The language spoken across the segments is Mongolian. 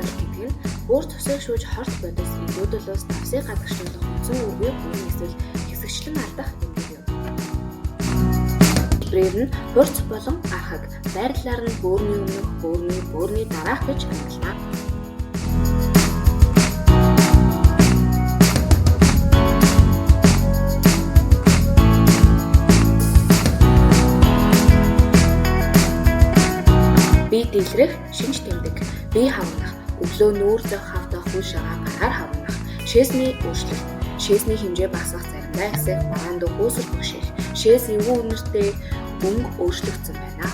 дарал гэдэг нь бүр цусыг шүүж хорт бодис илүүдэлөөс тавсыг гадагшлуулах үндсэн үгүй бүрийн эсвэл хэсэгчлэн алдах гэдэг юм. Хэлбэрээр нь хурц болон архаг, байрлалаар нь бөөрийн өмнөх, бөөрийн дараах гэж ангилна. Бие дэлгэрэх, шинж тэмдэг, бие хавнах, өглөө нүүр зах хавтах үе шагаа гараар хавнах, шээсний өөрчлөлт, шээсний хэмжээ багасгах заримдаа хэсэг бараанд хөөсөр буших, шээс эвгүй үнэртэй өнгө өөрчлөгдсөн байна.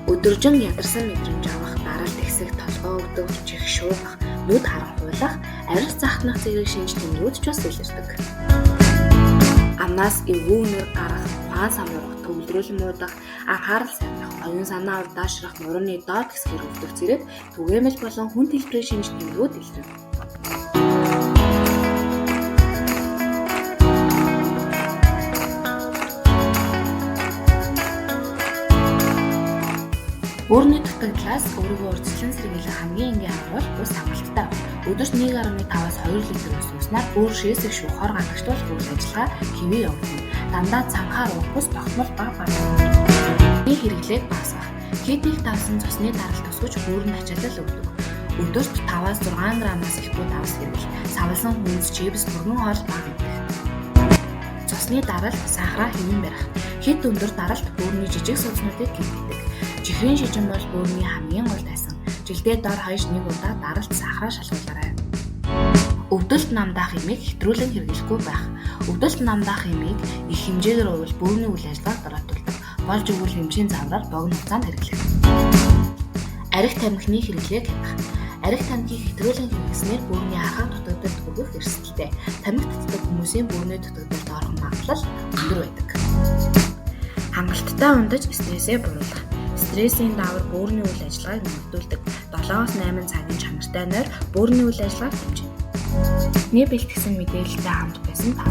Өдөржин ядарсан мэдрэмж авах, даралт хэсэг толгой өгдөх, чих шуугах, нүд харанхуйлах, арил захнах зэрэг шинж тэмдгүүд ч бас илэрдэг. Амнаас эвгүй үнэр гарах, ухаан самурах, төвлөрүүлэн муудах, анхаарал савих, оюун санаа урдаашрах, нурууны доод хэсгээр өвдөх зэрэг түгээмэл болон хүн дэлбэрийн шинж тэмдгүүд илэрнэ. Бөөрийн дутагдлаас өөрийгөө урьдчилан сэргийлэх хамгийн энгийн арга бол ус амралттай. Өдөрт 1.5-аас 2 литр ус ууснаар бүр шээсийг шүүхор гадагшлуулах үйл ажиллагаа хэвээ явагдана. Дандаа цанхаар уух бус тогтмол бага. Бие хэрэглээг багасгах. Хэдийгээр давсан цусны даралт төсгөж бөөрөнд ачаалал өгдөг. Өдөрт 5-аас 6 граммаас ихгүй давс хэрэглэх. Савлсан хүнс, чипс, бүргэн хоол бага идэх. Цусны даралт сахараа хэвэн барих. Хэд өндөр даралт бөөрийн жижиг судснуудыг гэмтдэг. Чихрийн шижин бол бөөрийн хамгийн гол тайсан. Жилдээ дор хаяж 1 удаа даралт сахараа шалгуулаарай. Өвдөлт намдаах эмийг хэтрүүлэн хэрэглэхгүй байх. Өвдөлт намдаах эмийг их хэмжээгээр уувал бөөрийн үйл ажиллагааг дороотуулдаг. Болж өгвөл хэмжээний завраар богино хугацаанд хэрэглэх. Арих тамхины хэрэглээг хянах. Арих тамхиг хэтрүүлэн хэрэглэснээр бөөрийн хархаа дутагдалд хүргэх эрсдэлтэй. Тамхи татдаг хүмүүсийн бөөрийн дутагдалд орох магадлал өндөр байдаг. Хангалттай ундаж стрессээ буруулах. Стрессийн даавар бөөрийн үйл ажиллагааг нэмэгдүүлдэг. 7-8 цагийн чанартай нойр бөөрийн үйл ажиллагааг хэмжинэ. Нэг бэлтгэсэн мэдээлэлтэй хамт байсан та.